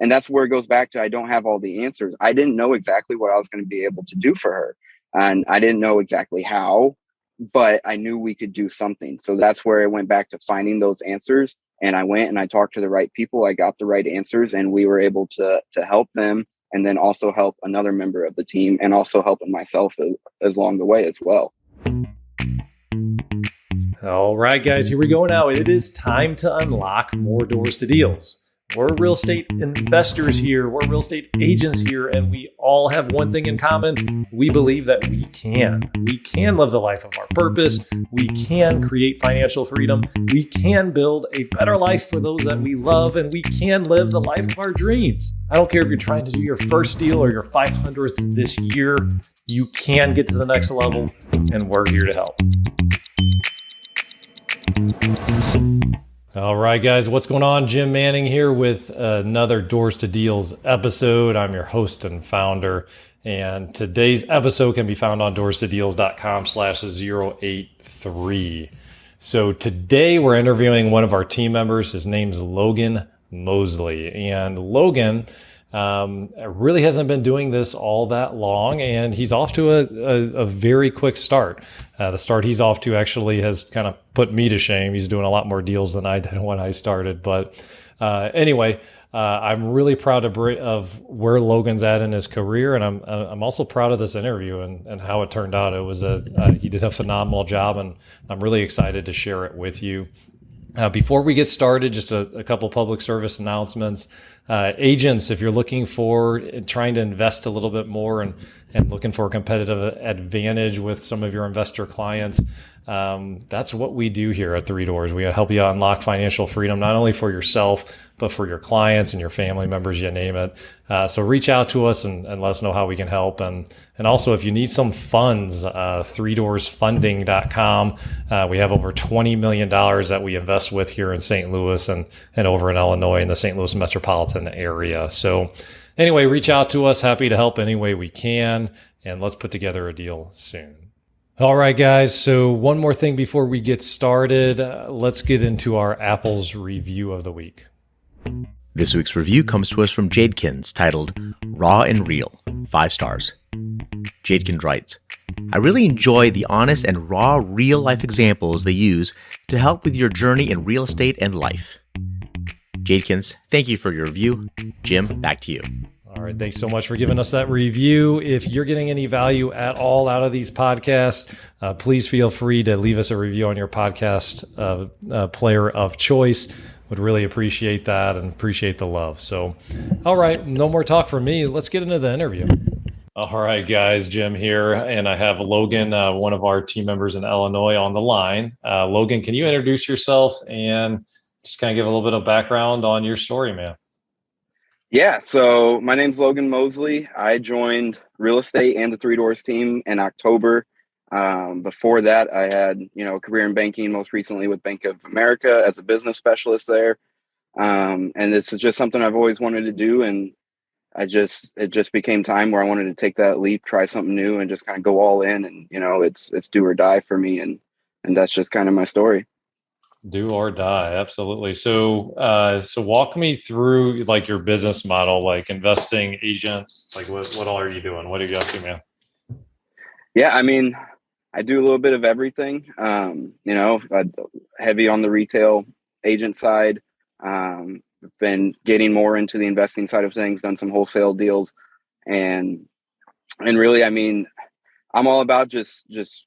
And that's where it goes back to, I don't have all the answers. I didn't know exactly what I was going to be able to do for her. And I didn't know exactly how, but I knew we could do something. So that's where I went back to finding those answers. And I went and I talked to the right people. I got the right answers, and we were able to help them, and then also help another member of the team, and also helping myself as along the way as well. All right, guys, here we go now. It is time to unlock more doors to deals. We're real estate investors here. We're real estate agents here, and we all have one thing in common. We believe that we can live the life of our purpose. We can create financial freedom. We can build a better life for those that we love, and we can live the life of our dreams. I don't care if you're trying to do your first deal or your 500th this year. You can get to the next level, and we're here to help. All right, guys, what's going on? Jim Manning here with another Doors to Deals episode. I'm your host and founder, and today's episode can be found on doorstodeals.com/083. So today we're interviewing one of our team members. His name's Logan Mosele, and Logan really hasn't been doing this all that long, and he's off to a very quick start. The start he's off to actually has kind of put me to shame. He's doing a lot more deals than I did when I started. But anyway, I'm really proud of where Logan's at in his career, and I'm also proud of this interview and how it turned out. It was he did a phenomenal job, and I'm really excited to share it with you. Before we get started, just a couple public service announcements. Agents, if you're looking for trying to invest a little bit more and looking for a competitive advantage with some of your investor clients, that's what we do here at Three Doors. We help you unlock financial freedom, not only for yourself, but for your clients and your family members, you name it. So reach out to us and let us know how we can help. And also, if you need some funds, threedoorsfunding.com. We have over $20 million that we invest with here in St. Louis and over in Illinois in the St. Louis metropolitan area. So anyway, reach out to us. Happy to help any way we can. And let's put together a deal soon. All right, guys. So one more thing before we get started, let's get into our Apple's review of the week. This week's review comes to us from Jadekins, titled Raw and Real, 5 stars. Jadekins writes, I really enjoy the honest and raw real-life examples they use to help with your journey in real estate and life. Jadekins, thank you for your review. Jim, back to you. All right. Thanks so much for giving us that review. If you're getting any value at all out of these podcasts, please feel free to leave us a review on your podcast player of choice. Would really appreciate that and appreciate the love. So, all right. No more talk from me. Let's get into the interview. All right, guys. Jim here. And I have Logan, one of our team members in Illinois, on the line. Logan, can you introduce yourself and just kind of give a little bit of background on your story, man? Yeah, so my name's Logan Mosele. I joined real estate and the Three Doors team in October. Before that, I had, a career in banking, most recently with Bank of America as a business specialist there. And this is just something I've always wanted to do. And it just became time where I wanted to take that leap, try something new, and just kind of go all in. And, it's do or die for me. And that's just kind of my story. Do or die. Absolutely. So walk me through like your business model, like investing, agent, like what all are you doing? What are you up to, man? Yeah. I mean, I do a little bit of everything, heavy on the retail agent side. Been getting more into the investing side of things, done some wholesale deals, and really, I mean, I'm all about just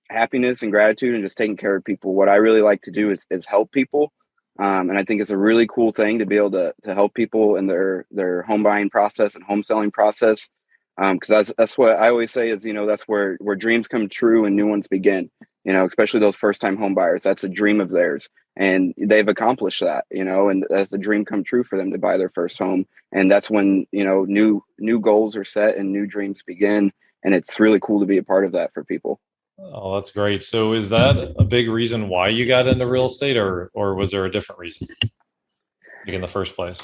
happiness and gratitude and just taking care of people. What I really like to do is help people. And I think it's a really cool thing to be able to help people in their home buying process and home selling process. Because that's what I always say is, that's where dreams come true and new ones begin, especially those first time home buyers. That's a dream of theirs, and they've accomplished that, and that's the dream come true for them to buy their first home. And that's when, new goals are set and new dreams begin. And it's really cool to be a part of that for people. Oh, that's great. So is that a big reason why you got into real estate, or was there a different reason like in the first place?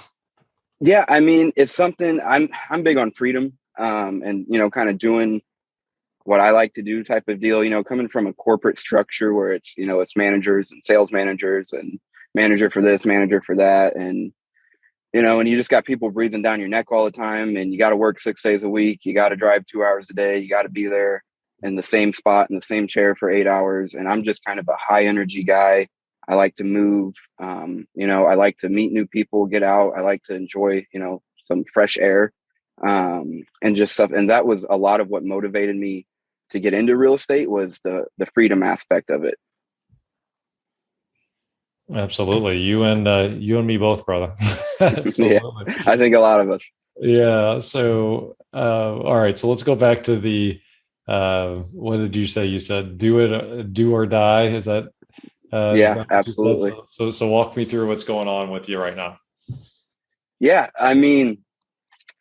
Yeah, I mean, it's something I'm big on freedom, and, kind of doing what I like to do type of deal, coming from a corporate structure where it's, it's managers and sales managers and manager for this, manager for that. And and you just got people breathing down your neck all the time, and you got to work 6 days a week. You got to drive 2 hours a day. You got to be there in the same spot in the same chair for 8 hours. And I'm just kind of a high energy guy. I like to move. I like to meet new people, get out. I like to enjoy, some fresh air, and just stuff. And that was a lot of what motivated me to get into real estate, was the freedom aspect of it. Absolutely. You and me both, brother. Absolutely. Yeah, I think a lot of us. Yeah. So, all right. So let's go back to the, what did you say? You said, do or die. Is that, Yeah, absolutely. So walk me through what's going on with you right now. Yeah. I mean,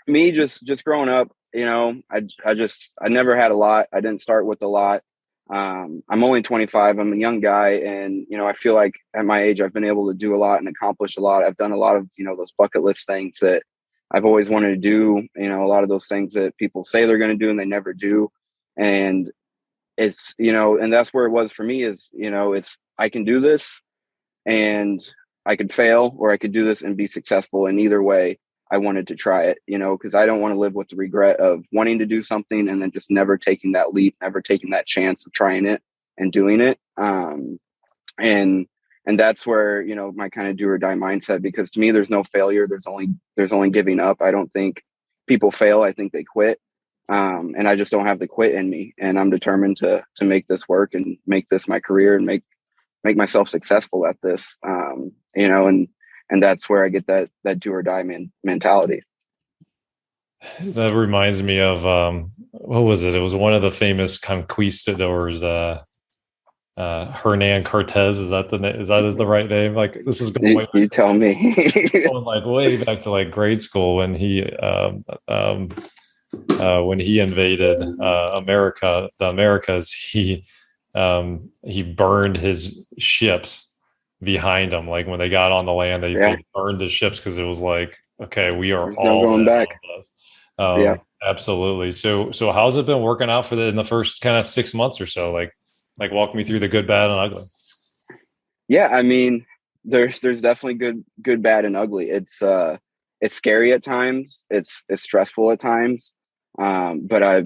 me just growing up, I never had a lot. I didn't start with a lot. I'm only 25. I'm a young guy. And, I feel like at my age, I've been able to do a lot and accomplish a lot. I've done a lot of, those bucket list things that I've always wanted to do, a lot of those things that people say they're going to do and they never do. And it's, and that's where it was for me is, I can do this and I could fail, or I could do this and be successful. And either way, I wanted to try it, because I don't want to live with the regret of wanting to do something and then just never taking that leap, never taking that chance of trying it and doing it. And that's where, my kind of do or die mindset, because to me, there's no failure. There's only giving up. I don't think people fail. I think they quit. And I just don't have the quit in me. And I'm determined to make this work and make this my career and make myself successful at this. And that's where I get that do or die mentality. That reminds me of, what was it? It was one of the famous conquistadors, Hernan Cortez. Is that the right name? Like, this is going way back. You tell me. Going like way back to like grade school when he invaded the Americas. He burned his ships behind them. Like when they got on the land, they burned the ships because it was like, okay, we are all going back. Yeah, absolutely. So how's it been working out in the first kind of 6 months or so? Like walk me through the good, bad, and ugly. Yeah, I mean, there's definitely good, bad, and ugly. It's scary at times. It's stressful at times. But I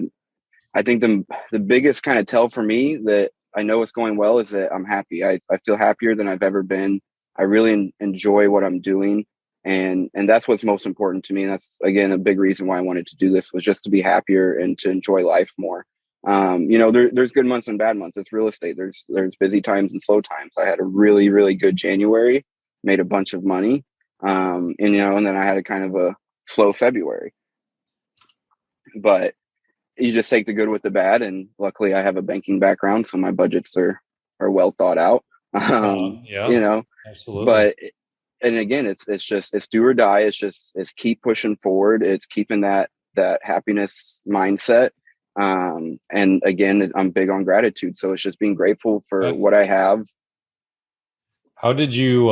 think the biggest kind of tell for me that I know it's going well is that I'm happy. I feel happier than I've ever been. I really enjoy what I'm doing. And that's what's most important to me. And that's, again, a big reason why I wanted to do this, was just to be happier and to enjoy life more. There's good months and bad months. It's real estate. There's busy times and slow times. I had a really, really good January, made a bunch of money. And then I had a kind of a slow February. But you just take the good with the bad. And luckily I have a banking background, so my budgets are well thought out. Absolutely. But, and again, it's do or die. It's keep pushing forward. It's keeping that happiness mindset. And again, I'm big on gratitude. So it's just being grateful for what I have. How did you,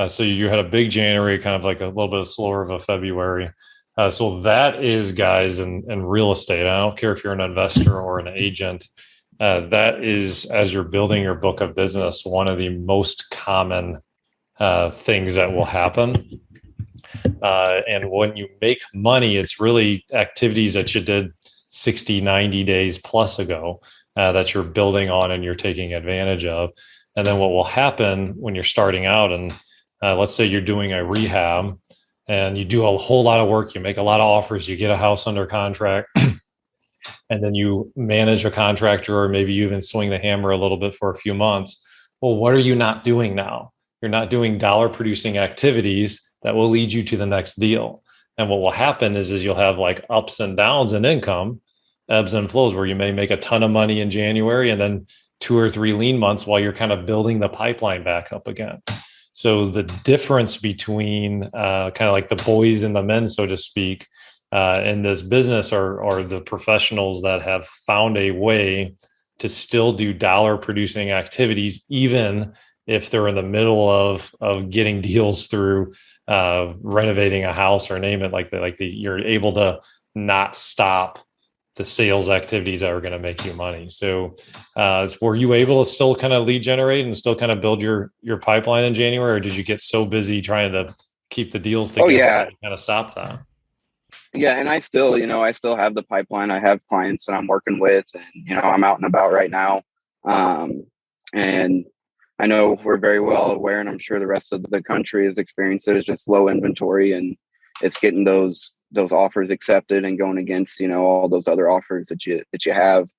so you had a big January, kind of like a little bit slower of a February. So that is, guys, in real estate. I don't care if you're an investor or an agent. That is, as you're building your book of business, one of the most common things that will happen. And when you make money, it's really activities that you did 60, 90 days plus ago that you're building on and you're taking advantage of. And then what will happen when you're starting out, and let's say you're doing a rehab, and you do a whole lot of work, you make a lot of offers, you get a house under contract, and then you manage a contractor, or maybe you even swing the hammer a little bit for a few months. Well, what are you not doing now? You're not doing dollar producing activities that will lead you to the next deal. And what will happen is you'll have like ups and downs in income, ebbs and flows, where you may make a ton of money in January and then 2 or 3 lean months while you're kind of building the pipeline back up again. So the difference between kind of like the boys and the men, so to speak, in this business are the professionals that have found a way to still do dollar producing activities, even if they're in the middle of getting deals through renovating a house, or name it, you're able to not stop the sales activities that are going to make you money. So were you able to still kind of lead generate and still kind of build your pipeline in January, or did you get so busy trying to keep the deals Oh together yeah. and kind of stop that. Yeah. And I still have the pipeline. I have clients that I'm working with, and, I'm out and about right now. And I know we're very well aware, and I'm sure the rest of the country has experienced it. It's just low inventory, and it's getting those offers accepted and going against, all those other offers that you have.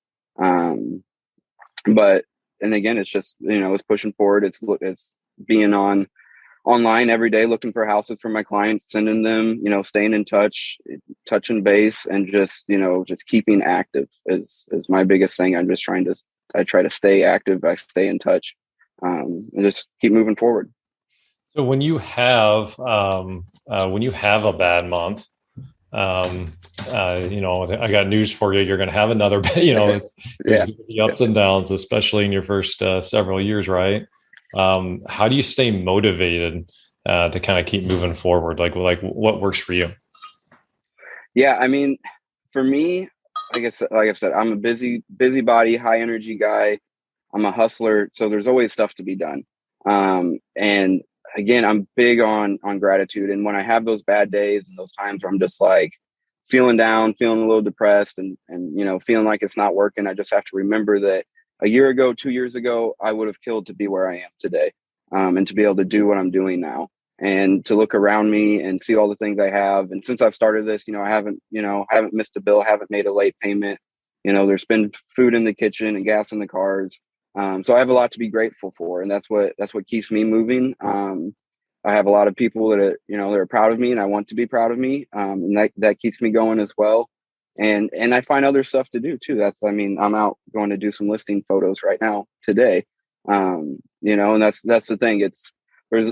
But and again, it's just, it's pushing forward. It's being online every day, looking for houses for my clients, sending them, staying in touch, touching base, and just keeping active is my biggest thing. I try to stay active. I stay in touch, and just keep moving forward. So when you have a bad month, I got news for you. You're going to have another, there's Yeah. going to be ups and downs, especially in your first several years, right? How do you stay motivated to kind of keep moving forward? Like what works for you? Yeah. I mean, for me, like I said, I'm a busybody, high energy guy. I'm a hustler, so there's always stuff to be done. And again, I'm big on gratitude. And when I have those bad days and those times where I'm just like feeling down, feeling a little depressed, and feeling like it's not working, I just have to remember that a year ago, 2 years ago, I would have killed to be where I am today, and to be able to do what I'm doing now, and to look around me and see all the things I have. And since I've started this, I haven't missed a bill, haven't made a late payment. There's been food in the kitchen and gas in the cars. So I have a lot to be grateful for, and that's what keeps me moving. I have a lot of people that are proud of me, and I want to be proud of me, and that keeps me going as well. And I find other stuff to do too. I'm out going to do some listing photos right now today. And that's the thing.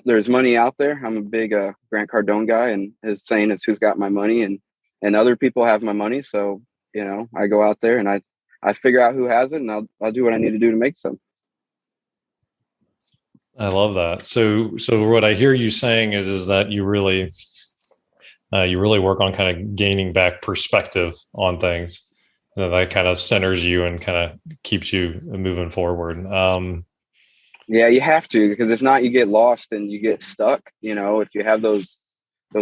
There's money out there. I'm a big Grant Cardone guy, and his saying is "Who's got my money?" and other people have my money. So I go out there and I figure out who has it, and I'll do what I need to do to make some. I love that. So what I hear you saying is that you really work on kind of gaining back perspective on things. That kind of centers you and kind of keeps you moving forward. Yeah, you have to, because if not, you get lost and you get stuck. If you have those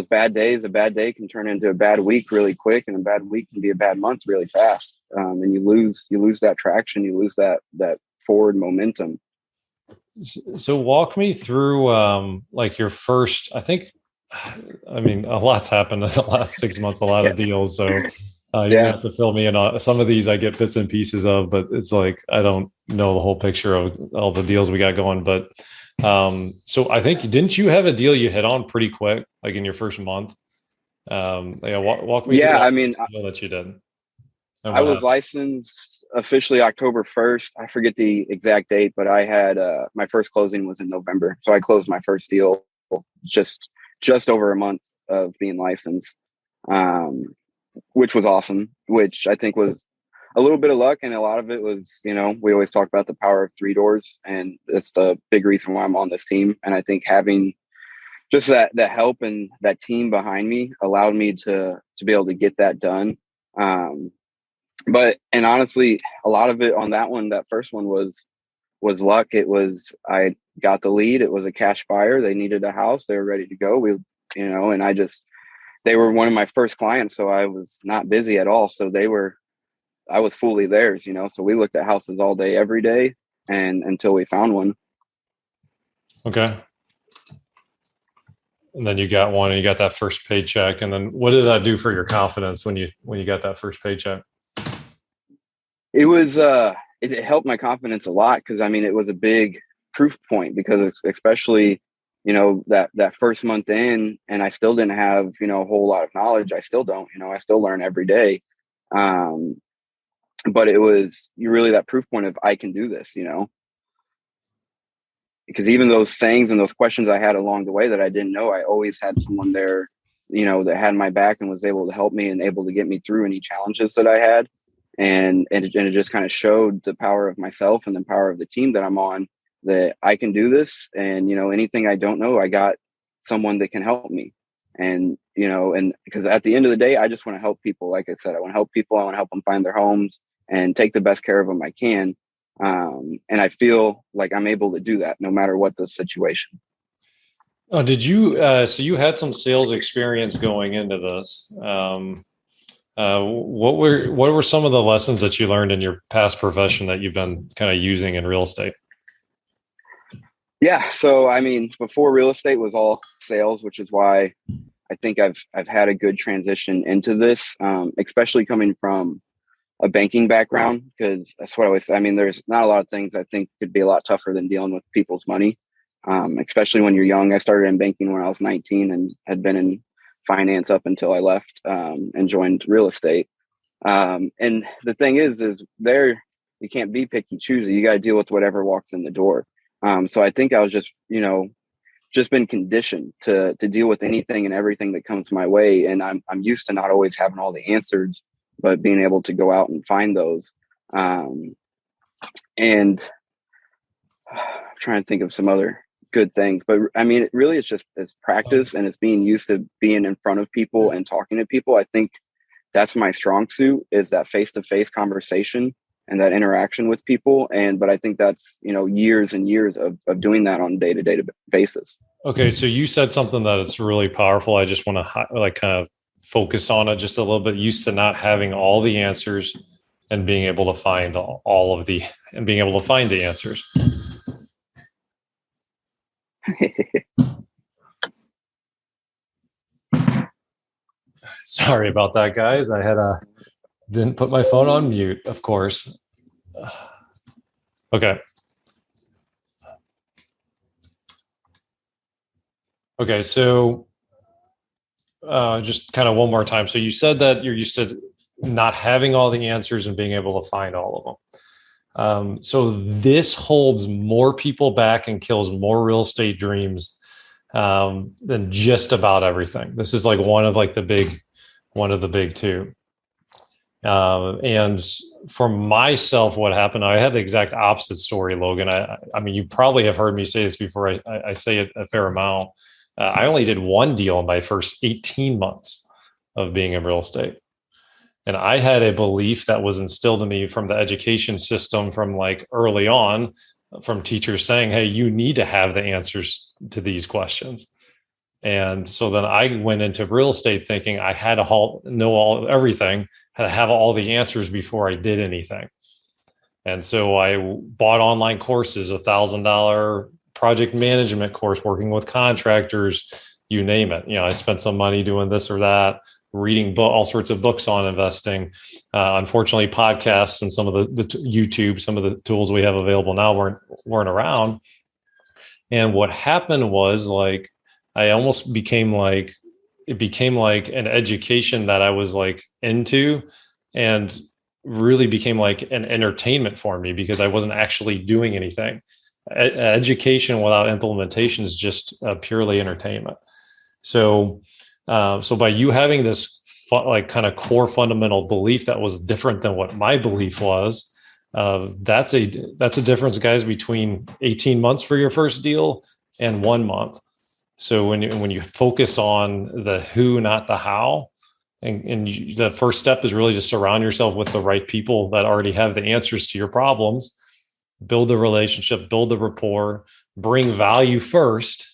bad days, a bad day can turn into a bad week really quick, and a bad week can be a bad month really fast. And you lose that traction, you lose that forward momentum. So walk me through like your first, a lot's happened in the last 6 months, a lot Yeah. of deals. So you're Yeah. gonna have to fill me in on some of these. I get bits and pieces of, but it's like I don't know the whole picture of all the deals we got going. But so I think, didn't you have a deal you hit on pretty quick, like in your first month? Walk me through Yeah, that deal that you did. I was licensed officially October 1st. I forget the exact date, but I had my first closing was in November. So I closed my first deal just over a month of being licensed, which was awesome, which I think was a little bit of luck. And a lot of it was, we always talk about the power of three doors, and it's the big reason why I'm on this team. And I think having just that help and that team behind me allowed me to be able to get that done. And honestly, a lot of it on that first one was luck. I got the lead. It was a cash buyer. They needed a house. They were ready to go. And they were one of my first clients. So I was not busy at all. So I was fully theirs, so we looked at houses all day, every day, and until we found one. Okay. And then you got one, and you got that first paycheck. And then what did that do for your confidence when you got that first paycheck? It was it helped my confidence a lot, because it was a big proof point, because it's especially that first month in, and I still didn't have a whole lot of knowledge. I still don't. I still learn every day. But it was really that proof point of I can do this. Because even those sayings and those questions I had along the way that I didn't know, I always had someone there that had my back and was able to help me and able to get me through any challenges that I had. And it just kind of showed the power of myself and the power of the team that I'm on, that I can do this. And, anything I don't know, I got someone that can help me. And, and because at the end of the day, I just want to help people. Like I said, I want to help people. I want to help them find their homes and take the best care of them I can. And I feel like I'm able to do that no matter what the situation. Oh, did you? So you had some sales experience going into this. What were some of the lessons that you learned in your past profession that you've been kind of using in real estate? Yeah. So, I mean, before real estate was all sales, which is why I think I've had a good transition into this, especially coming from a banking background, because that's what I always say. I mean, there's not a lot of things I think could be a lot tougher than dealing with people's money, especially when you're young. I started in banking when I was 19 and had been in finance up until I left and joined real estate. And the thing is there you can't be picky choosy. You got to deal with whatever walks in the door. So I think I was just, just been conditioned to deal with anything and everything that comes my way. And I'm used to not always having all the answers, but being able to go out and find those. And I'm trying to think of some other good things, but I mean, it really is just it's practice and it's being used to being in front of people and talking to people. I think that's my strong suit is that face-to-face conversation and that interaction with people. But I think that's, years and years of doing that on a day-to-day basis. Okay, so you said something that it's really powerful. I just want to like kind of focus on it just a little bit. Used to not having all the answers and being able to find all of the and being able to find the answers. Sorry about that, guys. I had didn't put my phone on mute, of course. Okay. Okay, so just kind of one more time. So you said that you're used to not having all the answers and being able to find all of them. So this holds more people back and kills more real estate dreams than just about everything. This is like one of the big two. And for myself, what happened, I had the exact opposite story, Logan. I mean, you probably have heard me say this before. I say it a fair amount. I only did one deal in my first 18 months of being in real estate. And I had a belief that was instilled in me from the education system from like early on, from teachers saying, hey, you need to have the answers to these questions. And so then I went into real estate thinking I had to know everything, had to have all the answers before I did anything. And so I bought online courses, $1,000 project management course, working with contractors, you name it. I spent some money doing this or that, reading all sorts of books on investing. Unfortunately, podcasts and some of the YouTube, some of the tools we have available now weren't around. And what happened was like, I almost became like, it became like an education that I was like into and really became like an entertainment for me because I wasn't actually doing anything. Education without implementation is just purely entertainment. So, so by you having this like kind of core fundamental belief that was different than what my belief was, that's a difference, guys, between 18 months for your first deal and 1 month. So when you focus on the who, not the how, the first step is really just surround yourself with the right people that already have the answers to your problems, build the relationship, build the rapport, bring value first.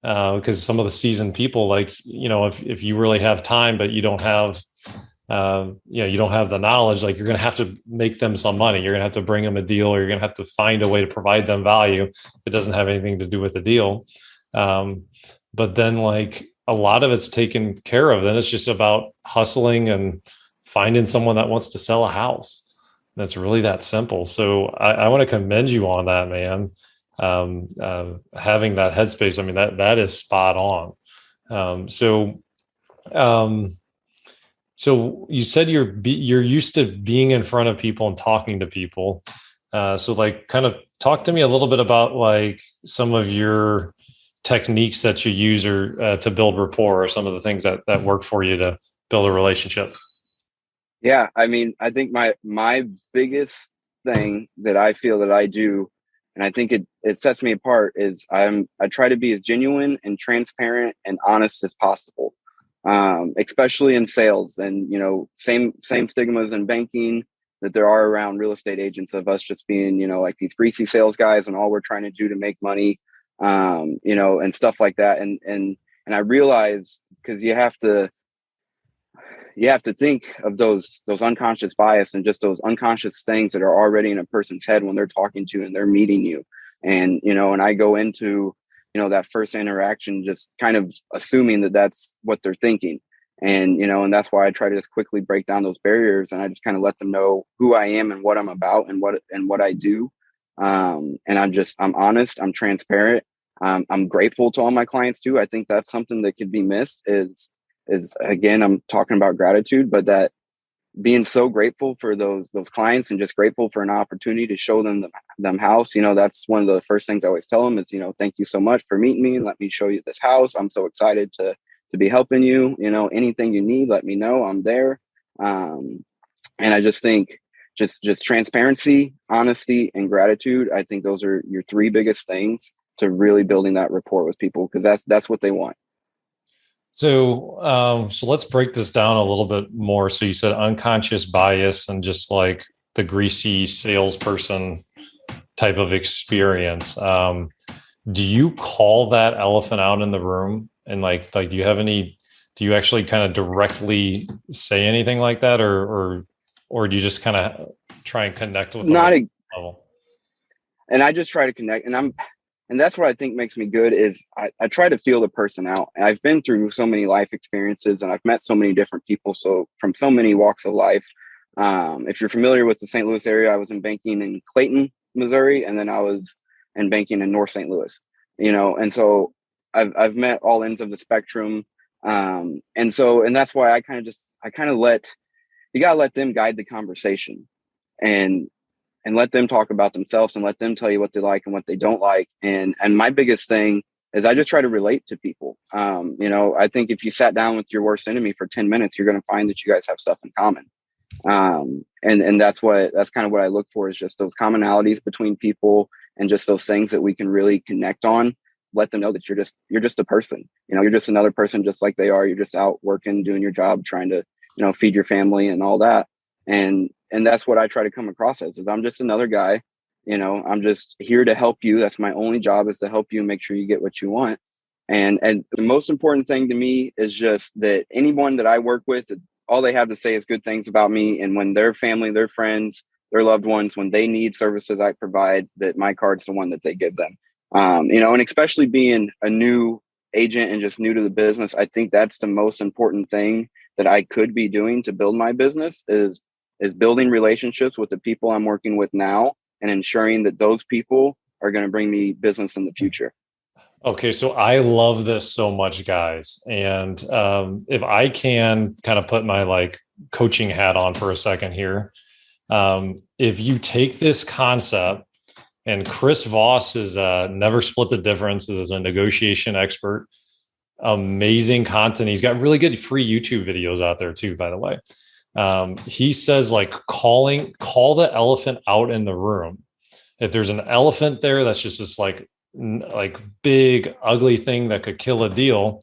Because some of the seasoned people, like, if you really have time, but you don't have, you don't have the knowledge, like you're going to have to make them some money. You're going to have to bring them a deal, or you're going to have to find a way to provide them value. It doesn't have anything to do with the deal. But then like a lot of it's taken care of. Then it's just about hustling and finding someone that wants to sell a house. That's really that simple. So I want to commend you on that, man. Having that headspace, I mean, that is spot on. So you said you're used to being in front of people and talking to people. So like kind of talk to me a little bit about like some of your techniques that you use or to build rapport, or some of the things that work for you to build a relationship. Yeah, I mean, I think my biggest thing that I feel that I do, and I think it sets me apart, is I try to be as genuine and transparent and honest as possible, especially in sales. And same stigmas in banking that there are around real estate agents, of us just being like these greasy sales guys, and all we're trying to do to make money. and stuff like that. And I realize, because you have to think of those unconscious bias and just those unconscious things that are already in a person's head when they're talking to you and they're meeting you. And I go into, that first interaction just kind of assuming that that's what they're thinking. And that's why I try to just quickly break down those barriers, and I just kind of let them know who I am and what I'm about and what I do. And I'm honest, I'm transparent. I'm grateful to all my clients too. I think that's something that could be missed is again, I'm talking about gratitude, but that being so grateful for those clients and just grateful for an opportunity to show them house. That's one of the first things I always tell them is, thank you so much for meeting me. Let me show you this house. I'm so excited to be helping you. Anything you need, let me know. I'm there. And I just think just transparency, honesty, and gratitude. I think those are your three biggest things to really building that rapport with people, because that's what they want. So let's break this down a little bit more. So you said unconscious bias and just like the greasy salesperson type of experience. Do you call that elephant out in the room? And like, do you actually kind of directly say anything like that, or do you just kind of try and connect with them? Level? And I just try to connect, and that's what I think makes me good is I try to feel the person out. And I've been through so many life experiences, and I've met so many different people. So from so many walks of life. If you're familiar with the St. Louis area, I was in banking in Clayton, Missouri, and then I was in banking in North St. Louis, and so I've met all ends of the spectrum. And that's why I kind of you gotta let them guide the conversation, and let them talk about themselves and let them tell you what they like and what they don't like. And my biggest thing is I just try to relate to people. I think if you sat down with your worst enemy for 10 minutes, you're going to find that you guys have stuff in common. And that's kind of what I look for, is just those commonalities between people and just those things that we can really connect on. Let them know that you're just a person, you're just another person just like they are. You're just out working, doing your job, trying to, feed your family and all that. And that's what I try to come across as, is I'm just another guy. I'm just here to help you. That's my only job, is to help you make sure you get what you want. And the most important thing to me is just that anyone that I work with, all they have to say is good things about me. And when their family, their friends, their loved ones, when they need services I provide, that my card's the one that they give them. And especially being a new agent and just new to the business, I think that's the most important thing that I could be doing to build my business is building relationships with the people I'm working with now and ensuring that those people are going to bring me business in the future. Okay. So I love this so much, guys. And if I can kind of put my like coaching hat on for a second here, if you take this concept, and Chris Voss is Never Split the Difference, is a negotiation expert, amazing content. He's got really good free YouTube videos out there too, by the way. He says like call the elephant out in the room. If there's an elephant there, that's just this like big, ugly thing that could kill a deal,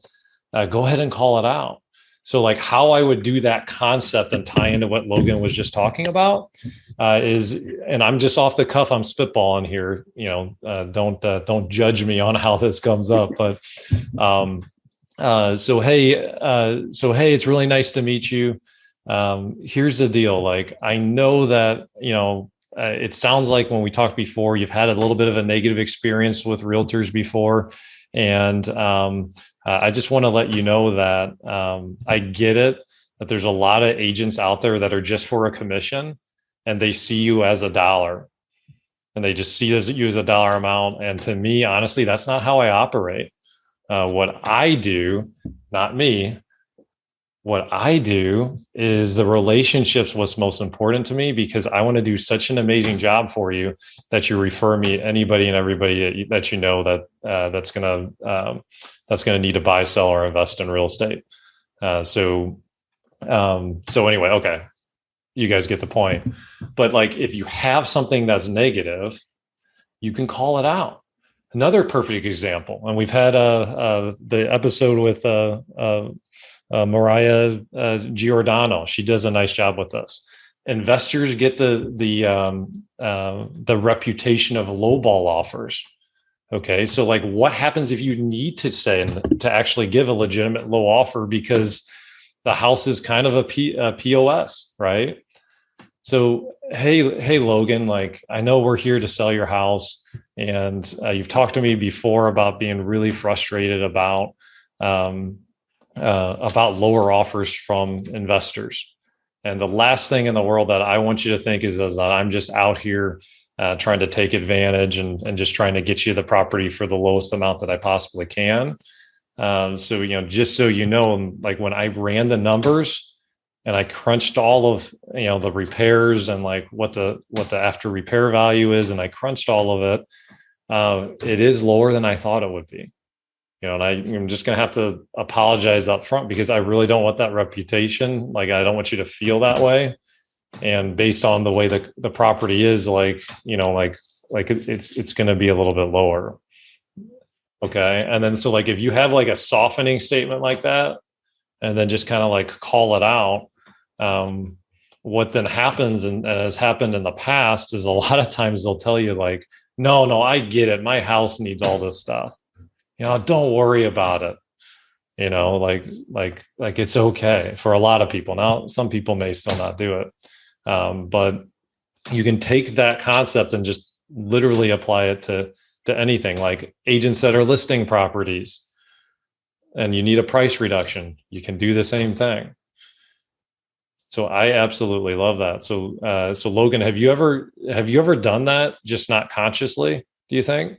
go ahead and call it out. So like how I would do that concept and tie into what Logan was just talking about is, and I'm just off the cuff, I'm spitballing here, don't judge me on how this comes up, but so hey, it's really nice to meet you. Here's the deal. Like, I know that, it sounds like when we talked before, you've had a little bit of a negative experience with realtors before. And I just want to let you know that I get it, that there's a lot of agents out there that are just for a commission and they see you as a dollar and they just see you as a dollar amount. And to me, honestly, that's not how I operate. What I do, not me, what I do is the relationship's what's most important to me, because I want to do such an amazing job for you that you refer me anybody and everybody that you know that's gonna need to buy, sell, or invest in real estate. So anyway, okay, you guys get the point. But like, if you have something that's negative, you can call it out. Another perfect example, and we've had the episode with Mariah Giordano. She does a nice job with this. Investors get the reputation of lowball offers. Okay. So like what happens if you need to say to actually give a legitimate low offer because the house is kind of a POS, right? So, hey, Logan, like I know we're here to sell your house, and you've talked to me before about being really frustrated um, about lower offers from investors. And the last thing in the world that I want you to think is that I'm just out here trying to take advantage and just trying to get you the property for the lowest amount that I possibly can. So, just so you know, like when I ran the numbers and I crunched all of, the repairs and like what the after repair value is, and I crunched all of it, it is lower than I thought it would be. And I'm just going to have to apologize up front because I really don't want that reputation. Like, I don't want you to feel that way. And based on the way the property is, like it's going to be a little bit lower. Okay. And then, so like, if you have like a softening statement like that, and then just kind of like call it out, what then happens and has happened in the past is a lot of times they'll tell you like, no, I get it. My house needs all this stuff. Don't worry about it. Like it's okay for a lot of people. Now, some people may still not do it. But you can take that concept and just literally apply it to anything, like agents that are listing properties and you need a price reduction. You can do the same thing. So I absolutely love that. So Logan, have you ever done that? Just not consciously, do you think?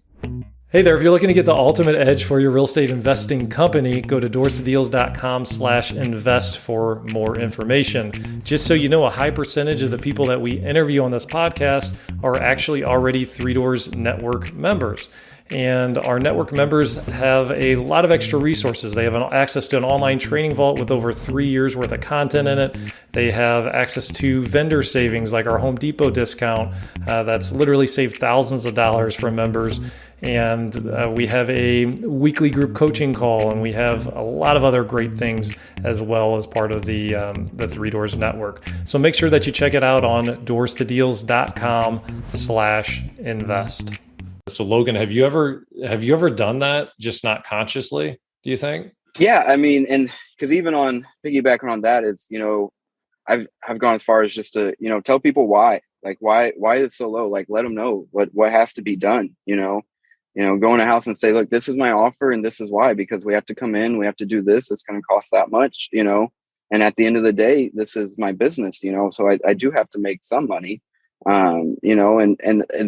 Hey there, if you're looking to get the ultimate edge for your real estate investing company, go to doorstodeals.com/invest for more information. Just so you know, a high percentage of the people that we interview on this podcast are actually already Three Doors Network members. And our network members have a lot of extra resources. They have access to an online training vault with over 3 years worth of content in it. They have access to vendor savings like our Home Depot discount that's literally saved thousands of dollars for members. And we have a weekly group coaching call, and we have a lot of other great things as well as part of the Three Doors Network. So make sure that you check it out on doorstodeals.com/invest. So Logan, have you ever done that, just not consciously, do you think? Yeah, I mean, and because even on piggybacking on that, it's, I've gone as far as just to, tell people why it's so low. Like, let them know what has to be done, go in a house and say, look, this is my offer and this is why, because we have to come in, we have to do this. It's going to cost that much, and at the end of the day, this is my business, so I do have to make some money. And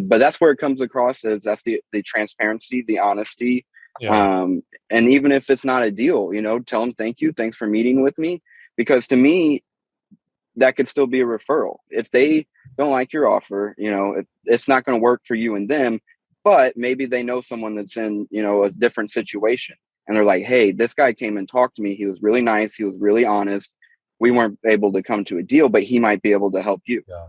but that's where it comes across as that's the transparency, the honesty. Yeah. And even if it's not a deal, tell them thank you, thanks for meeting with me, because to me that could still be a referral. If they don't like your offer, it's not going to work for you and them, but maybe they know someone that's in, a different situation, and they're like, hey, this guy came and talked to me, he was really nice, he was really honest, we weren't able to come to a deal, but he might be able to help you. Yeah.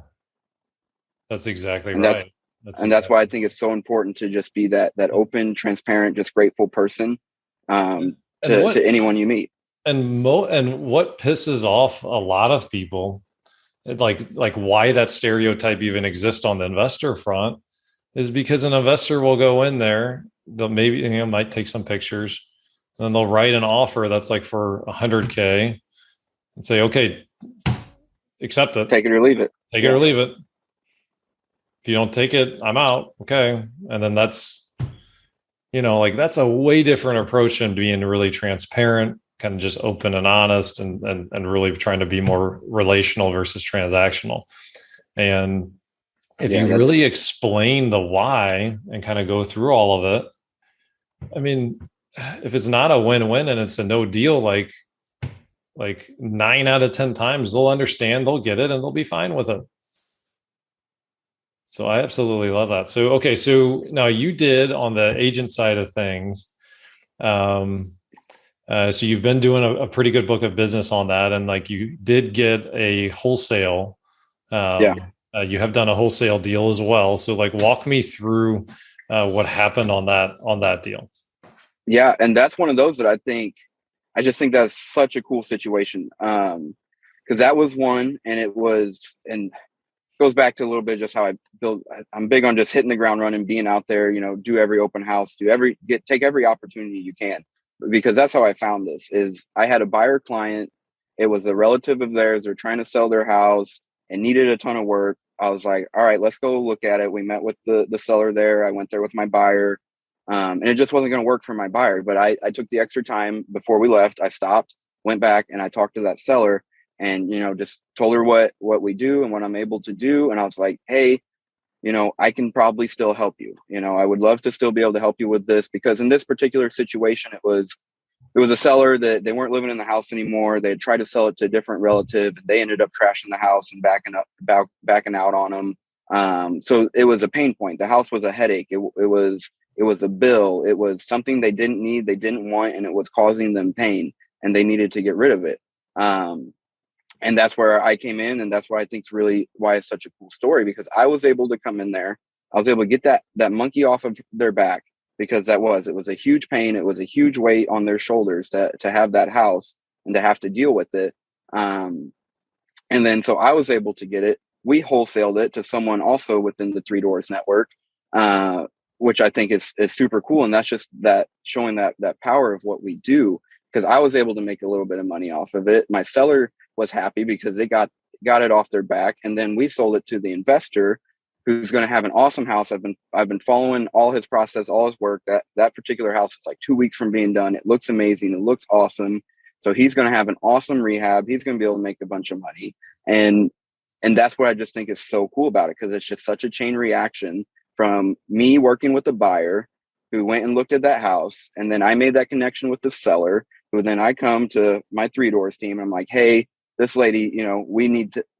That's exactly and right. That's why I think it's so important to just be that open, transparent, just grateful person to anyone you meet. And what pisses off a lot of people, like why that stereotype even exists on the investor front, is because an investor will go in there, they'll maybe might take some pictures, and then they'll write an offer that's like for $100K and say, okay, accept it, take it or leave it. Take it or leave it. If you don't take it, I'm out. Okay. And then that's, that's a way different approach than being really transparent, kind of just open and honest and really trying to be more relational versus transactional. And if you really explain the why and kind of go through all of it, I mean, if it's not a win-win and it's a no deal, like 9 out of 10 times they'll understand, they'll get it, and they'll be fine with it. So I absolutely love that. So, okay. So now you did on the agent side of things. So you've been doing a pretty good book of business on that. And like you did get a wholesale. You have done a wholesale deal as well. So like walk me through what happened on that deal. Yeah. And that's one of those that I just think that's such a cool situation. Because that was one, and it was, and goes back to a little bit just how I build. I'm big on just hitting the ground running, being out there, do every open house, take every opportunity you can, because that's how I found this. Is I had a buyer client. It was a relative of theirs. They're trying to sell their house and needed a ton of work. I was like, all right, let's go look at it. We met with the seller there. I went there with my buyer, and it just wasn't going to work for my buyer. But I took the extra time before we left. I stopped, went back, and I talked to that seller, and just told her what we do and what I'm able to do. And I was like, hey, I can probably still help you. I would love to still be able to help you with this, because in this particular situation, it was a seller that they weren't living in the house anymore. They had tried to sell it to a different relative. They ended up trashing the house and backing out on them. So it was a pain point. The house was a headache. It was a bill. It was something they didn't need, they didn't want, and it was causing them pain, and they needed to get rid of it. And that's where I came in, and that's why I think it's really why it's such a cool story, because I was able to come in there. I was able to get that monkey off of their back, because it was a huge pain. It was a huge weight on their shoulders to have that house and to have to deal with it. And then, so I was able to get it. We wholesaled it to someone also within the Three Doors network, which I think is super cool. And that's just that showing that power of what we do, because I was able to make a little bit of money off of it. My seller was happy because they got it off their back. And then we sold it to the investor, who's going to have an awesome house. I've been following all his process, all his work. That particular house is like 2 weeks from being done. It looks amazing. It looks awesome. So he's going to have an awesome rehab. He's going to be able to make a bunch of money. And that's what I just think is so cool about it, because it's just such a chain reaction from me working with the buyer who went and looked at that house. And then I made that connection with the seller, who then I come to my Three Doors team. And I'm like, hey, this lady,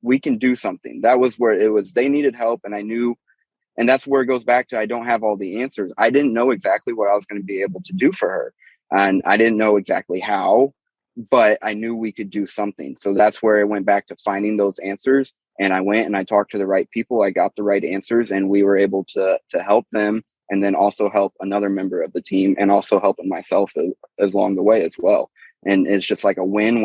we can do something. That was where it was. They needed help. And I knew, and that's where it goes back to, I don't have all the answers. I didn't know exactly what I was going to be able to do for her. And I didn't know exactly how, but I knew we could do something. So that's where I went back to finding those answers. And I went and I talked to the right people. I got the right answers, and we were able to help them, and then also help another member of the team, and also helping myself as along the way as well. And it's just like a win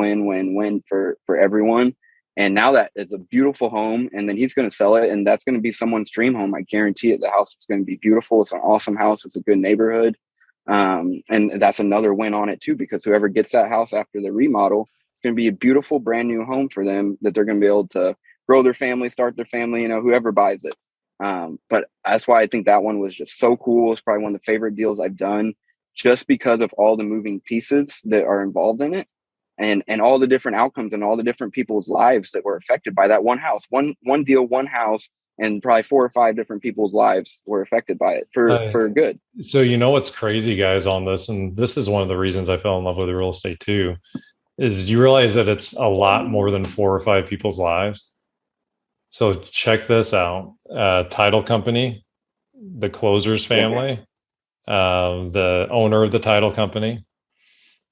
for everyone. And now that it's a beautiful home, and then he's going to sell it, and that's going to be someone's dream home. I guarantee it. The house is going to be beautiful. It's an awesome house. It's a good neighborhood. And that's another win on it too, because whoever gets that house after the remodel, it's going to be a beautiful brand new home for them, that they're going to be able to grow their family, start their family, whoever buys it. But that's why I think that one was just so cool. It's probably one of the favorite deals I've done, just because of all the moving pieces that are involved in it, and all the different outcomes and all the different people's lives that were affected by that one house, one deal, one house, and probably 4 or 5 different people's lives were affected by it for good. So what's crazy, guys, on this, and this is one of the reasons I fell in love with real estate too, is you realize that it's a lot more than 4 or 5 people's lives. So check this out. Title company, the closer's family, the owner of the title company,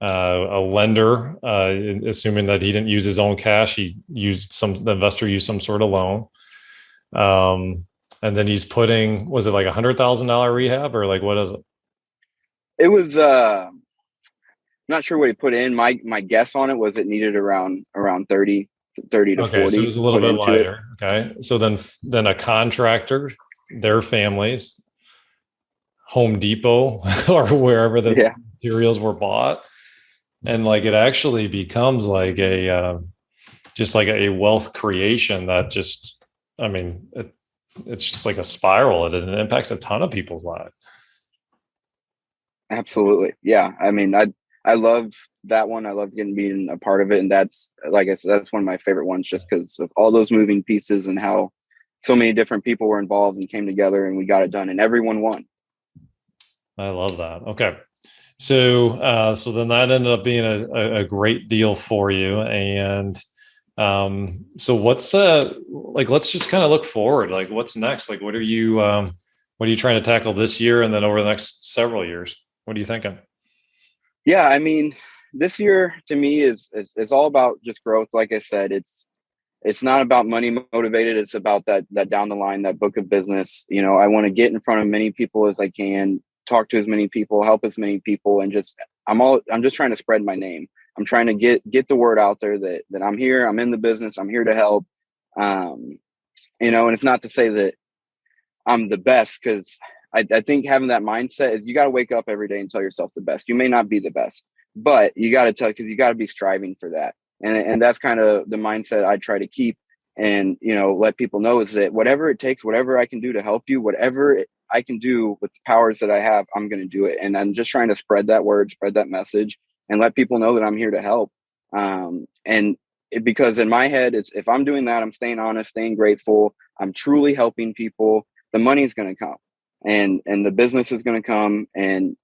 a lender, assuming that he didn't use his own cash, the investor used some sort of loan. And then he's putting, was it like $100,000 rehab, or like, what is it? It was, not sure what he put in. My guess on it was it needed around 30 to 40. So it was a little bit lighter. Okay. So then a contractor, their families, Home Depot or wherever the materials were bought. And like, it actually becomes like just like a wealth creation that just, it's just like a spiral. It impacts a ton of people's lives. Absolutely. Yeah. I love that one. I love being a part of it. And that's, like I said, that's one of my favorite ones, just because of all those moving pieces and how so many different people were involved and came together, and we got it done, and everyone won. I love that. Okay. So then that ended up being a great deal for you. And so what's let's just kind of look forward. Like, what's next? Like, what are you trying to tackle this year, and then over the next several years? What are you thinking? Yeah, this year to me is all about just growth. Like I said, it's not about money motivated. It's about that down the line, that book of business. I want to get in front of many people as I can, talk to as many people, help as many people, and I'm just trying to spread my name. I'm trying to get the word out there that I'm here. I'm in the business. I'm here to help. and it's not to say that I'm the best, because I think having that mindset is, you got to wake up every day and tell yourself the best. You may not be the best, but you got to tell, because you got to be striving for that. And that's kind of the mindset I try to keep, and, let people know, is that whatever it takes, whatever I can do to help you, whatever I can do with the powers that I have, I'm going to do it. And I'm just trying to spread that word, spread that message, and let people know that I'm here to help. Because in my head, it's, if I'm doing that, I'm staying honest, staying grateful, I'm truly helping people, the money's going to come, and the business is going to come, and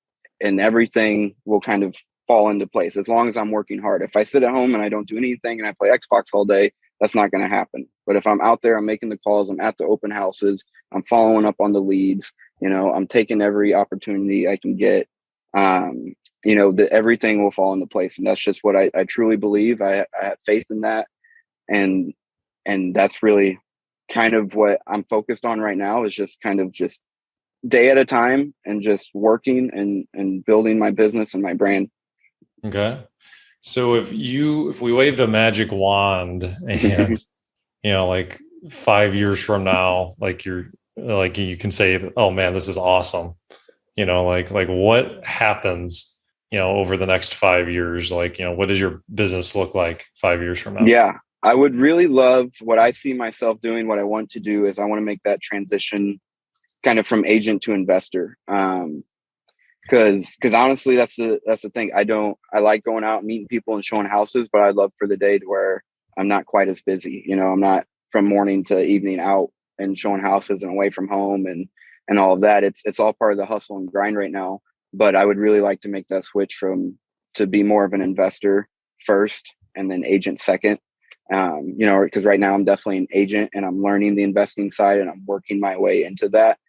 everything will kind of fall into place, as long as I'm working hard. If I sit at home and I don't do anything and I play Xbox all day, that's not going to happen. But if I'm out there, I'm making the calls, I'm at the open houses, I'm following up on the leads, I'm taking every opportunity I can get, that everything will fall into place. And that's just what I truly believe. I have faith in that. And that's really kind of what I'm focused on right now, is just kind of just day at a time, and just working and building my business and my brand. Okay. So if we waved a magic wand and, like 5 years from now, like you can say, oh man, this is awesome. Like what happens, over the next 5 years? Like, what does your business look like 5 years from now? Yeah, I would really love, what I see myself doing, what I want to do is, I want to make that transition kind of from agent to investor. Because honestly, that's the thing. I like going out and meeting people and showing houses, but I'd love for the day to where I'm not quite as busy. I'm not from morning to evening out and showing houses and away from home and all of that. It's all part of the hustle and grind right now. But I would really like to make that switch to be more of an investor first, and then agent second. Because right now I'm definitely an agent, and I'm learning the investing side, and I'm working my way into that.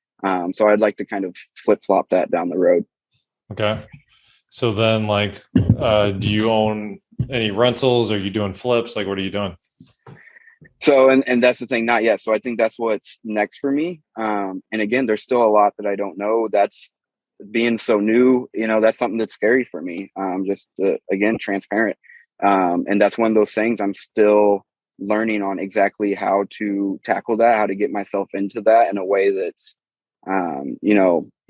So I'd like to kind of flip flop that down the road. Okay. So then, like, do you own any rentals? Are you doing flips? Like, what are you doing? So, and that's the thing, not yet. So I think that's what's next for me. And again, there's still a lot that I don't know. That's being so new, that's something that's scary for me. Again, transparent. And that's one of those things I'm still learning on, exactly how to tackle that, how to get myself into that in a way that's,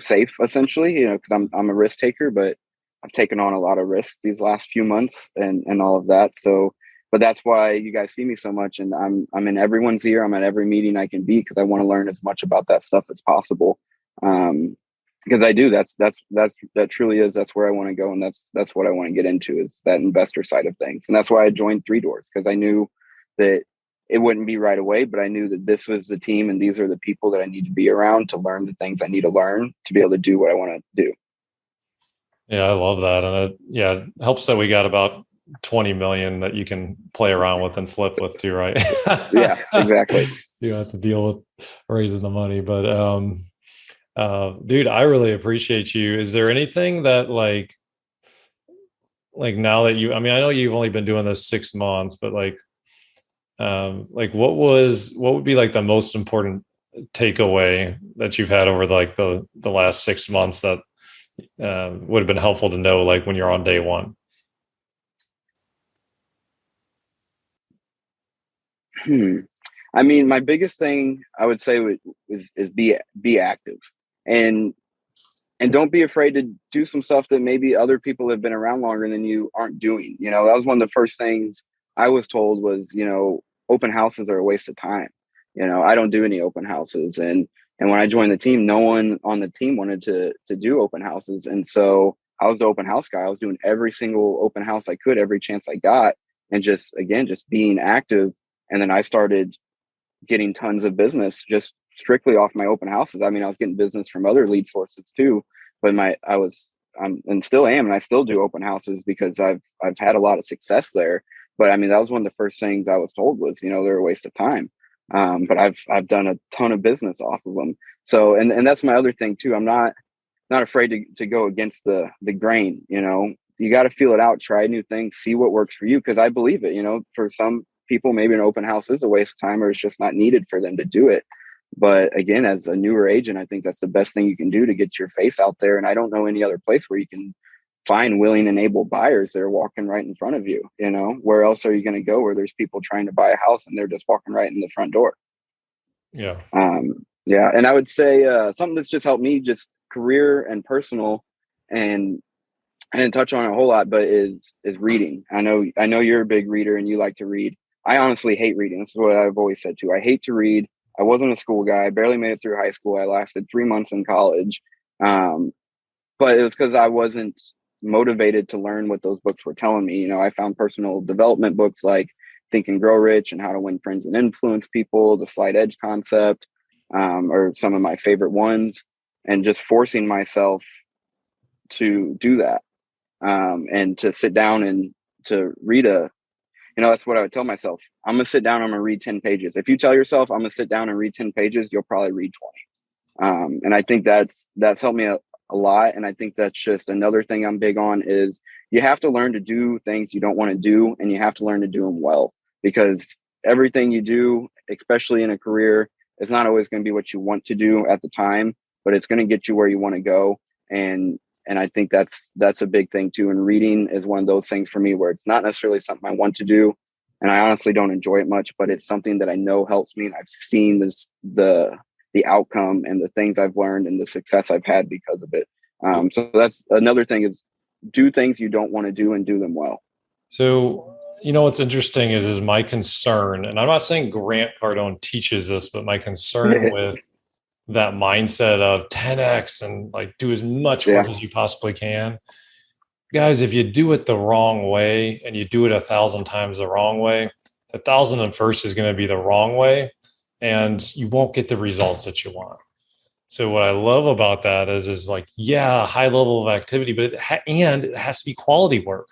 safe, essentially, because I'm a risk taker, but I've taken on a lot of risk these last few months and all of that. So, but that's why you guys see me so much, and I'm in everyone's ear. I'm at every meeting I can be, because I want to learn as much about that stuff as possible. Because I do, that truly is, that's where I want to go. And that's what I want to get into, is that investor side of things. And that's why I joined Three Doors, because I knew that it wouldn't be right away, but I knew that this was the team and these are the people that I need to be around to learn the things I need to learn to be able to do what I want to do. Yeah, I love that. And it helps that we got about 20 million that you can play around with and flip with too, right? Yeah, exactly. You don't have to deal with raising the money, but, dude, I really appreciate you. Is there anything that like now that I know you've only been doing this 6 months, but what would be like the most important takeaway that you've had over like the last 6 months that would have been helpful to know, like when you're on day one? I mean, my biggest thing I would say is be active, and don't be afraid to do some stuff that maybe other people have been around longer than you aren't doing. That was one of the first things I was told was, open houses are a waste of time. I don't do any open houses. And when I joined the team, no one on the team wanted to do open houses. And so I was the open house guy. I was doing every single open house I could, every chance I got, and just being active. And then I started getting tons of business just strictly off my open houses. I mean, I was getting business from other lead sources too, but and still am, and I still do open houses because I've had a lot of success there. But I mean, that was one of the first things I was told was, they're a waste of time. But I've done a ton of business off of them. So, and that's my other thing too. I'm not afraid to go against the grain. You got to feel it out, try new things, see what works for you. Because I believe it. For some people, maybe an open house is a waste of time, or it's just not needed for them to do it. But again, as a newer agent, I think that's the best thing you can do to get your face out there. And I don't know any other place where you can find willing and able buyers that are walking right in front of you. Where else are you going to go where there's people trying to buy a house and they're just walking right in the front door? Yeah. Yeah. And I would say something that's just helped me, just career and personal, and I didn't touch on it a whole lot, but is reading. I know you're a big reader and you like to read. I honestly hate reading. This is what I've always said too. I hate to read. I wasn't a school guy. I barely made it through high school. I lasted 3 months in college. Um, but it was because I wasn't motivated to learn what those books were telling me. I found personal development books like Think and Grow Rich and How to Win Friends and Influence People, the Slight Edge concept, or some of my favorite ones, and just forcing myself to do that, and to sit down and to read that's what I would tell myself. I'm going to sit down, I'm going to read 10 pages. If you tell yourself I'm going to sit down and read 10 pages, you'll probably read 20. And I think that's helped me a lot. And I think that's just another thing I'm big on is you have to learn to do things you don't want to do, and you have to learn to do them well, because everything you do, especially in a career, is not always going to be what you want to do at the time, but it's going to get you where you want to go. And I think that's a big thing too. And reading is one of those things for me where it's not necessarily something I want to do, and I honestly don't enjoy it much, but it's something that I know helps me, and I've seen the outcome and the things I've learned and the success I've had because of it. So that's another thing, is do things you don't want to do and do them well. So, what's interesting is my concern, and I'm not saying Grant Cardone teaches this, but my concern with that mindset of 10x and like do as much work as you possibly can. Guys, if you do it the wrong way and you do it 1,000 times the wrong way, 1,001st is going to be the wrong way, and you won't get the results that you want. So what I love about that is like, yeah, high level of activity, but it has to be quality work.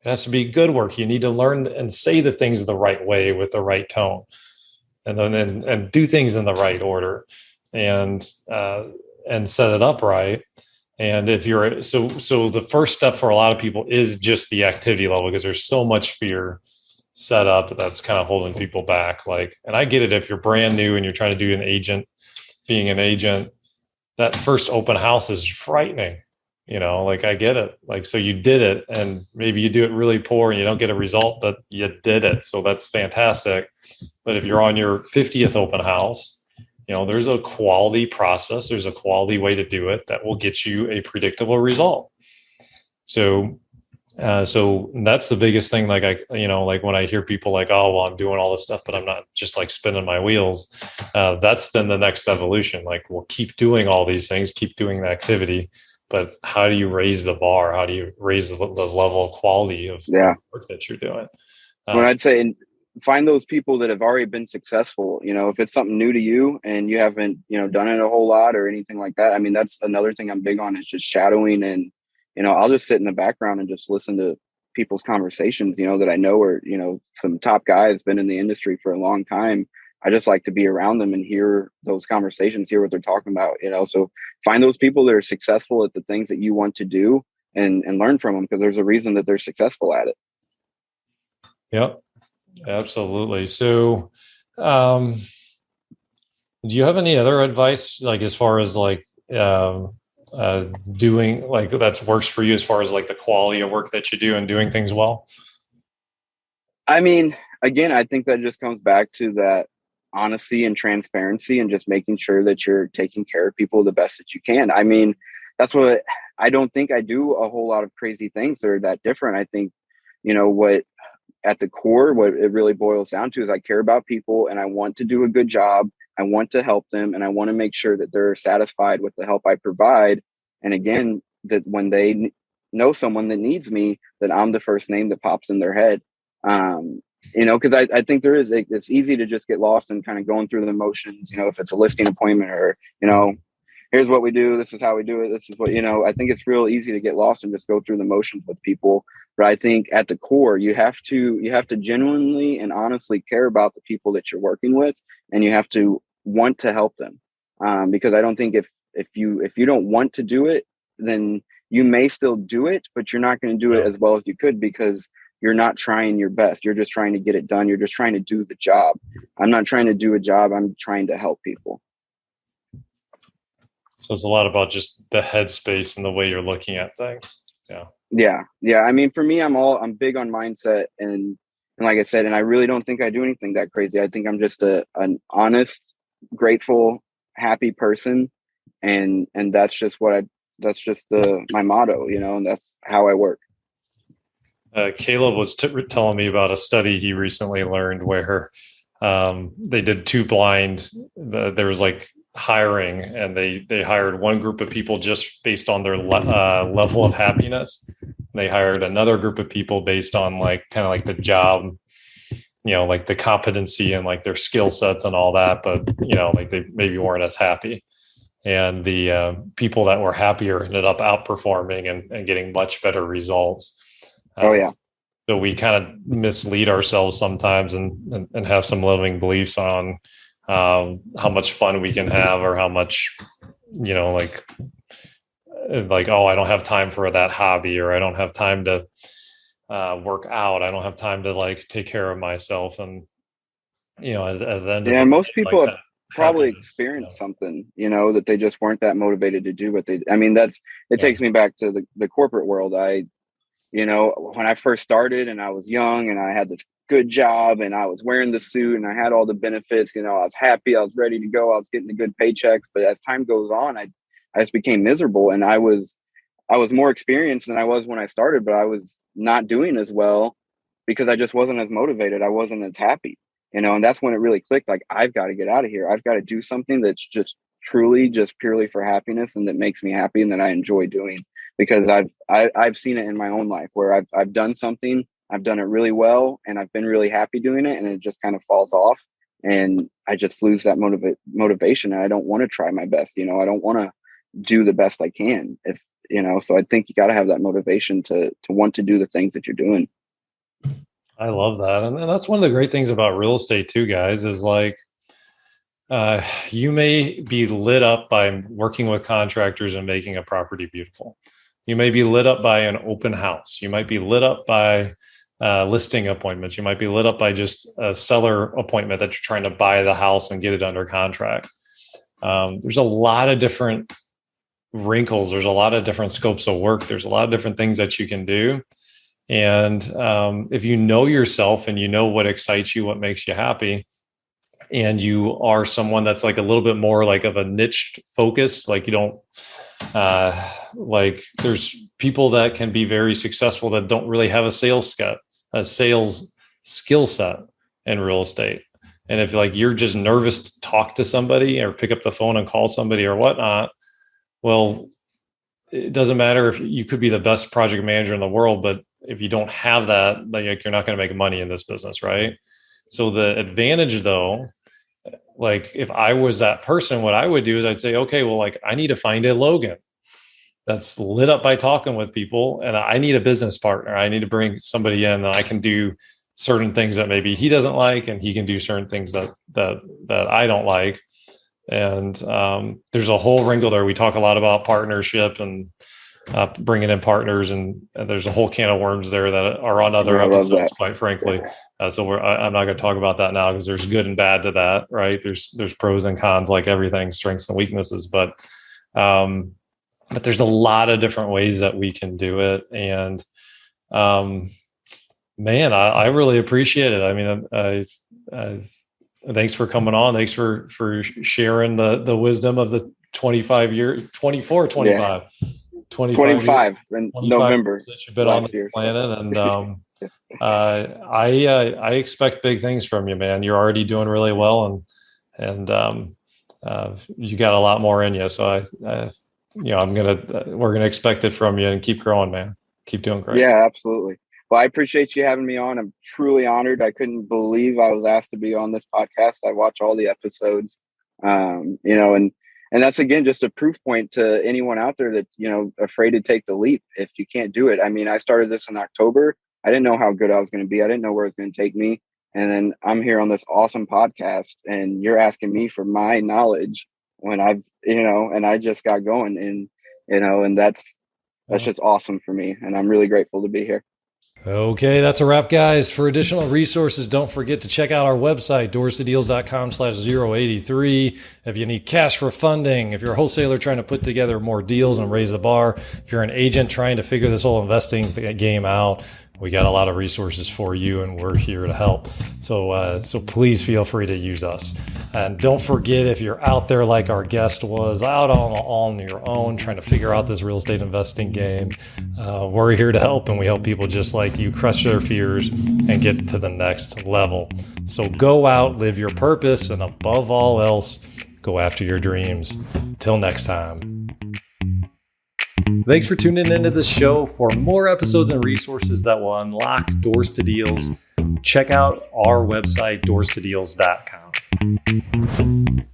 It has to be good work. You need to learn and say the things the right way with the right tone, and then and do things in the right order, and set it up right. And if you're so the first step for a lot of people is just the activity level, because there's so much fear set up that's kind of holding people back. Like, and I get it, if you're brand new and you're trying to do being an agent, that first open house is frightening. Like, I get it. Like, so you did it, and maybe you do it really poor and you don't get a result, but you did it. So that's fantastic. But if you're on your 50th open house, there's a quality process, there's a quality way to do it that will get you a predictable result. So that's the biggest thing. Like, like when I hear people like, oh, well, I'm doing all this stuff, but I'm not just like spinning my wheels. That's then the next evolution. Like, we'll keep doing all these things, keep doing the activity, but how do you raise the bar? How do you raise the level of quality of work that you're doing? When I'd say, find those people that have already been successful. If it's something new to you and you haven't, done it a whole lot or anything like that. I mean, that's another thing I'm big on, is just shadowing. And, I'll just sit in the background and just listen to people's conversations, that I know are, some top guys, been in the industry for a long time. I just like to be around them and hear those conversations, hear what they're talking about, so find those people that are successful at the things that you want to do, and learn from them, because there's a reason that they're successful at it. Yep. Absolutely. So, do you have any other advice, like as far as like doing like that works for you, as far as like the quality of work that you do and doing things well? I mean, again, I think that just comes back to that honesty and transparency, and just making sure that you're taking care of people the best that you can. I mean, that's what I don't think I do a whole lot of crazy things that are that different. I think, what at the core, what it really boils down to is I care about people, and I want to do a good job. I want to help them, and I want to make sure that they're satisfied with the help I provide. And again, that when they know someone that needs me, that I'm the first name that pops in their head. Because I think it's easy to just get lost in kind of going through the motions, if it's a listing appointment, or, here's what we do, this is how we do it, this is what, I think it's real easy to get lost and just go through the motions with people. But I think at the core, you have to genuinely and honestly care about the people that you're working with, and you have to want to help them. Because I don't think if you don't want to do it, then you may still do it, but you're not going to do it as well as you could, because you're not trying your best. You're just trying to get it done. You're just trying to do the job. I'm not trying to do a job. I'm trying to help people. So it's a lot about just the headspace and the way you're looking at things. Yeah. I mean, for me, I'm big on mindset, and like I said, and I really don't think I do anything that crazy. I think I'm just an honest grateful, happy person. And that's just that's just my motto, and that's how I work. Caleb was telling me about a study he recently learned where they did two blind. There was like hiring, and they hired one group of people just based on their level of happiness. They hired another group of people based on like kind of like the job, like the competency and like their skill sets and all that, but like they maybe weren't as happy. And the people that were happier ended up outperforming and getting much better results. Oh yeah. So we kind of mislead ourselves sometimes and have some limiting beliefs on how much fun we can have, or how much, like, oh, I don't have time for that hobby, or I don't have time to work out. I don't have time to like take care of myself. And, at the end of the most day, people like have probably experienced something, that they just weren't that motivated to do what it takes me back to the corporate world. When I first started and I was young and I had this good job and I was wearing the suit and I had all the benefits, I was happy, I was ready to go, I was getting the good paychecks. But as time goes on, I just became miserable, and I was more experienced than I was when I started, but I was not doing as well because I just wasn't as motivated. I wasn't as happy, and that's when it really clicked. Like, I've got to get out of here. I've got to do something that's just truly just purely for happiness and that makes me happy and that I enjoy doing, because I've seen it in my own life where I've done something, I've done it really well, and I've been really happy doing it, and it just kind of falls off, and I just lose that motivation, and I don't want to try my best. I don't want to do the best I can, so I think you got to have that motivation to want to do the things that you're doing. I love that. And that's one of the great things about real estate too, guys, is like, you may be lit up by working with contractors and making a property beautiful. You may be lit up by an open house. You might be lit up by listing appointments. You might be lit up by just a seller appointment that you're trying to buy the house and get it under contract. There's a lot of different wrinkles. There's a lot of different scopes of work. There's a lot of different things that you can do. And if you know yourself and you know what excites you, what makes you happy, and you are someone that's like a little bit more like of a niche focus, like you don't like, there's people that can be very successful that don't really have a sales skill set in real estate. And if like you're just nervous to talk to somebody or pick up the phone and call somebody or whatnot, well, it doesn't matter if you could be the best project manager in the world, but if you don't have that, like, you're not going to make money in this business, right? So the advantage though, like if I was that person, what I would do is I'd say, okay, well, like I need to find a Logan that's lit up by talking with people, and I need a business partner. I need to bring somebody in that I can do certain things that maybe he doesn't like, and he can do certain things that I don't like. And there's a whole wrinkle there. We talk a lot about partnership and bringing in partners, and there's a whole can of worms there that are on other episodes, quite frankly. So I'm not going to talk about that now, because there's good and bad to that, right? There's pros and cons, like everything, strengths and weaknesses, but there's a lot of different ways that we can do it. And man, I really appreciate it. I mean, thanks for coming on. Thanks for sharing the wisdom of the 25 in November that you've been on the planet. And I expect big things from you, man. You're already doing really well, and you got a lot more in you. So we're gonna expect it from you, and keep growing, man. Keep doing great. Yeah, absolutely. Well, I appreciate you having me on. I'm truly honored. I couldn't believe I was asked to be on this podcast. I watch all the episodes, and that's, again, just a proof point to anyone out there that, afraid to take the leap if you can't do it. I mean, I started this in October. I didn't know how good I was going to be. I didn't know where it was going to take me. And then I'm here on this awesome podcast, and you're asking me for my knowledge when and I just got going, and that's just awesome for me. And I'm really grateful to be here. Okay, that's a wrap, guys. For additional resources, don't forget to check out our website, doorstodeals.com/083. If you need cash for funding, if you're a wholesaler trying to put together more deals and raise the bar, if you're an agent trying to figure this whole investing game out, we got a lot of resources for you, and we're here to help. So please feel free to use us. And don't forget, if you're out there like our guest was, out on your own, trying to figure out this real estate investing game, we're here to help, and we help people just like you crush their fears and get to the next level. So go out, live your purpose, and above all else, go after your dreams. Till next time. Thanks for tuning into this show. For more episodes and resources that will unlock doors to deals, check out our website, doorstodeals.com.